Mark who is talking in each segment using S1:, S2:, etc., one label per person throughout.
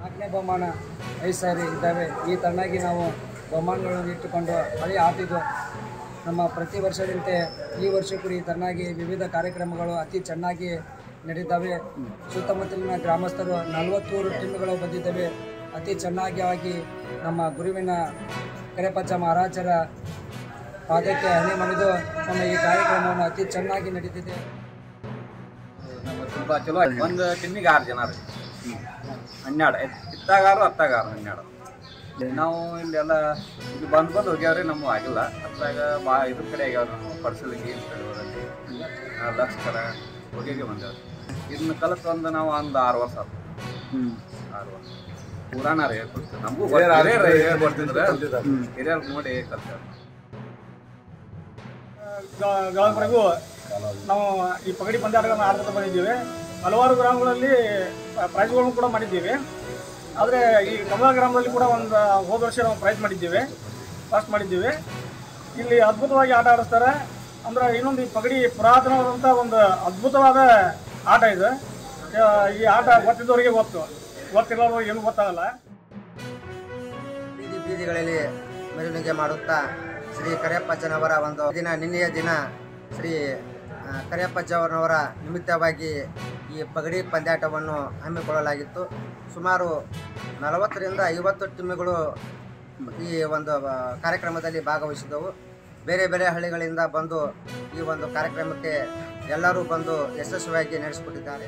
S1: ನಾಲ್ಕನೇ ಬಹುಮಾನ 5 ಸಾರಿ ಇದ್ದಾವೆ. ಈ ತರನಾಗಿ ನಾವು ಬಹುಮಾನಗಳನ್ನು ಇಟ್ಟುಕೊಂಡು ಹಳೆ ಆಟಿದ್ದು ನಮ್ಮ ಪ್ರತಿ ವರ್ಷದಂತೆ ಈ ವರ್ಷಕ್ಕೂ ಈ ತರನಾಗಿ ವಿವಿಧ ಕಾರ್ಯಕ್ರಮಗಳು ಅತಿ ಚೆನ್ನಾಗಿ ನಡೆದಿದ್ದಾವೆ. ಸುತ್ತಮುತ್ತಲಿನ ಗ್ರಾಮಸ್ಥರು 43 ಟೀಮ್ಗಳು ಬಂದಿದ್ದಾವೆ. ಅತಿ ಚೆನ್ನಾಗಿ ಆಗಿ ನಮ್ಮ ಗುರುವಿನ ಕರೆಪಚ್ಚ ಮಹಾರಾಜರ ಪಾದಕ್ಕೆ ಹಣೆ ಮಣಿದು ನಮ್ಮ ಈ ಕಾರ್ಯಕ್ರಮವನ್ನು ಅತಿ ಚೆನ್ನಾಗಿ ನಡೀತಿದೆ.
S2: ತುಂಬ ಚಲೋ ಒಂದು ಟೀಮಿಗೆ 6 ಜನ ರೀ, 12 ಇತ್ತಾಗಾರು ಹತ್ತಾಗಾರು 12. ನಾವು ಇಲ್ಲೆಲ್ಲ ಇಲ್ಲಿ ಬಂದು ಹೋಗ್ಯಾವ್ರಿ, ನಮಗೂ ಆಗಿಲ್ಲ. ಅತ್ತಾಗ ಇದ್ರ ಕಡೆ ಆಗ್ಯಾವ್ರಿ, ನಾವು ಪಡ್ಸಲಿಗೆ ಕಡೆಯವರಲ್ಲಿ ಲಕ್ಷಕರ ಹೊಗೆಗೆ ಬಂದೇವ್ರಿ. ಇದನ್ನ ಕಲಿತು ನಾವು ಒಂದು 6 ವರ್ಷ ಆಯ್ತು. 6 ವರ್ಷ ಪುರಾಣ ರೀ ಹೇಳ್ಕೊಡ್ತೀವಿ. ನಮಗೂ ಹೇಳ್ಕೊಡ್ತಿದ್ರೆ ಹಿರಿಯರ್ ನೋಡಿ ಕಲ್ತೇವೆ.
S3: ಗಾಳವರೆಗೂ ನಾವು ಈ ಪಗಡಿ ಪಂದ್ಯಾಟಗಳನ್ನು ಆಡ್ತಾ ಬಂದಿದ್ದೀವಿ. ಹಲವಾರು ಗ್ರಾಮಗಳಲ್ಲಿ ಪ್ರೈಸ್ಗಳನ್ನು ಕೂಡ ಮಾಡಿದ್ದೀವಿ. ಆದರೆ ಈ ಕಮಲ ಗ್ರಾಮದಲ್ಲಿ ಕೂಡ ಒಂದು ಹೋದ ವರ್ಷ ನಾವು ಪ್ರೈಸ್ ಮಾಡಿದ್ದೀವಿ, ಫಸ್ಟ್ ಮಾಡಿದ್ದೀವಿ. ಇಲ್ಲಿ ಅದ್ಭುತವಾಗಿ ಆಟ ಆಡಿಸ್ತಾರೆ. ಅಂದರೆ ಇನ್ನೊಂದು ಈ ಪಗಡಿ ಪುರಾತನವಾದಂಥ ಒಂದು ಅದ್ಭುತವಾದ ಆಟ ಇದು. ಈ ಆಟ ಗೊತ್ತಿದ್ದವರಿಗೆ ಗೊತ್ತಿರೋರಿಗೆ ಏನೂ ಗೊತ್ತಾಗಲ್ಲ.
S4: ಬೀದಿಗಳಲ್ಲಿ ಮೆರವಣಿಗೆ ಮಾಡುತ್ತಾ ಶ್ರೀ ಕರಿಯಪ್ಪಜ್ಜನವರ ಒಂದು ನಿನ್ನೆಯ ದಿನ ಶ್ರೀ ಕರಿಯಪ್ಪಜ್ಜನವರ ನಿಮಿತ್ತವಾಗಿ ಈ ಪಗಡಿ ಪಂದ್ಯಾಟವನ್ನು ಹಮ್ಮಿಕೊಳ್ಳಲಾಗಿತ್ತು. ಸುಮಾರು 40ರಿಂದ 50 ಟೀಮ್ಗಳು ಈ ಒಂದು ಕಾರ್ಯಕ್ರಮದಲ್ಲಿ ಭಾಗವಹಿಸಿದವು. ಬೇರೆ ಬೇರೆ ಹಳ್ಳಿಗಳಿಂದ ಬಂದು ಈ ಒಂದು ಕಾರ್ಯಕ್ರಮಕ್ಕೆ ಎಲ್ಲರೂ ಬಂದು ಯಶಸ್ವಿಯಾಗಿ ನಡೆಸಿಕೊಟ್ಟಿದ್ದಾರೆ.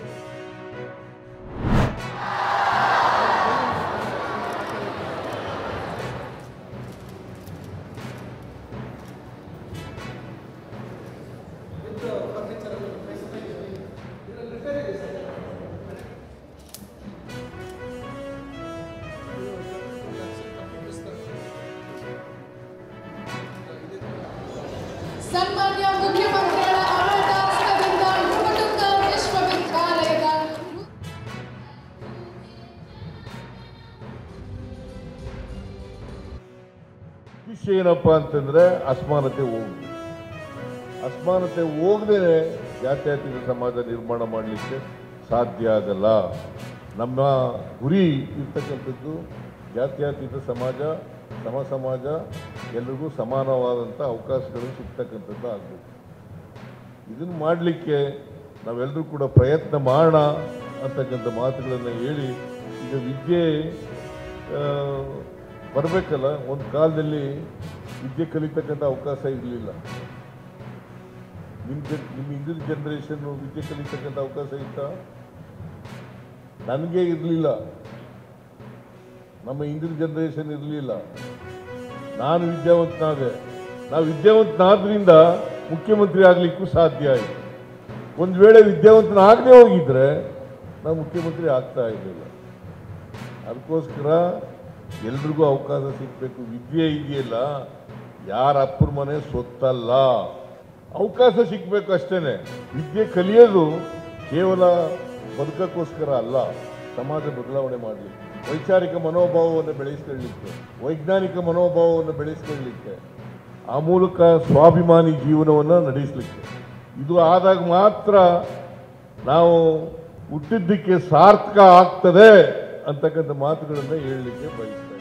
S5: ಸನ್ಮಾನ್ಯ ಮುಖ್ಯಮಂತ್ರಿಗಳ ಆಡಳಿತಾಂಶದಿಂದ ಗುರುಮುಖ ವಿಶ್ವವಿದ್ಯಾಲಯದ
S6: ವಿಷಯ ಏನಪ್ಪ ಅಂತಂದ್ರೆ ಅಸಮಾನತೆ ಹೋಗದೆ ಜಾತ್ಯತೀತ ಸಮಾಜ ನಿರ್ಮಾಣ ಮಾಡಲಿಕ್ಕೆ ಸಾಧ್ಯ ಆಗಲ್ಲ. ನಮ್ಮ ಗುರಿ ಇರ್ತಕ್ಕಂಥದ್ದು ಜಾತ್ಯತೀತ ಸಮಾಜ, ಸಮ ಸಮಾಜ, ಎಲ್ರಿಗೂ ಸಮಾನವಾದಂಥ ಅವಕಾಶಗಳು ಸಿಗ್ತಕ್ಕಂಥದ್ದು ಆಗಬೇಕು. ಇದನ್ನು ಮಾಡಲಿಕ್ಕೆ ನಾವೆಲ್ಲರೂ ಕೂಡ ಪ್ರಯತ್ನ ಮಾಡೋಣ ಅಂತಕ್ಕಂಥ ಮಾತುಗಳನ್ನು ಹೇಳಿ, ಈಗ ವಿದ್ಯೆ ಬರಬೇಕಲ್ಲ. ಒಂದು ಕಾಲದಲ್ಲಿ ವಿದ್ಯೆ ಕಲಿತಕ್ಕಂಥ ಅವಕಾಶ ಇರಲಿಲ್ಲ. ನಿಮ್ಮ ಹಿಂದಿನ ಜನ್ರೇಷನ್ನು ವಿದ್ಯೆ ಕಲಿತಕ್ಕಂಥ ಅವಕಾಶ ಇತ್ತ? ನನಗೆ ಇರಲಿಲ್ಲ, ನಮ್ಮ ಹಿಂದಿನ ಜನ್ರೇಷನ್ ಇರಲಿಲ್ಲ. ನಾನು ವಿದ್ಯಾವಂತನಾದೆ. ನಾವು ವಿದ್ಯಾವಂತನಾದ್ರಿಂದ ಮುಖ್ಯಮಂತ್ರಿ ಆಗಲಿಕ್ಕೂ ಸಾಧ್ಯ ಆಯಿತು. ಒಂದು ವೇಳೆ ವಿದ್ಯಾವಂತನಾಗದೆ ಹೋಗಿದ್ರೆ ನಾವು ಮುಖ್ಯಮಂತ್ರಿ ಆಗ್ತಾ ಇರಲಿಲ್ಲ. ಅದಕ್ಕೋಸ್ಕರ ಎಲ್ರಿಗೂ ಅವಕಾಶ ಸಿಗಬೇಕು. ವಿದ್ಯೆ ಇದೆಯಲ್ಲ, ಯಾರ ಅಪ್ಪರ ಮನೆ ಸೊತ್ತಲ್ಲ. ಅವಕಾಶ ಸಿಗಬೇಕು ಅಷ್ಟೇ. ವಿದ್ಯೆ ಕಲಿಯೋದು ಕೇವಲ ಬದುಕಕ್ಕೋಸ್ಕರ ಅಲ್ಲ, ಸಮಾಜ ಬದಲಾವಣೆ ಮಾಡಲಿಕ್ಕೆ, ವೈಚಾರಿಕ ಮನೋಭಾವವನ್ನು ಬೆಳೆಸ್ಕೊಳ್ಳಲಿಕ್ಕೆ, ವೈಜ್ಞಾನಿಕ ಮನೋಭಾವವನ್ನು ಬೆಳೆಸ್ಕೊಳ್ಳಲಿಕ್ಕೆ, ಆ ಮೂಲಕ ಸ್ವಾಭಿಮಾನಿ ಜೀವನವನ್ನು ನಡೆಸಲಿಕ್ಕೆ. ಇದು ಆದಾಗ ಮಾತ್ರ ನಾವು ಹುಟ್ಟಿದ್ದಕ್ಕೆ ಸಾರ್ಥಕ ಆಗ್ತದೆ ಅಂತಕ್ಕಂಥ ಮಾತುಗಳನ್ನು ಹೇಳಲಿಕ್ಕೆ ಬಯಸ್ತೇನೆ.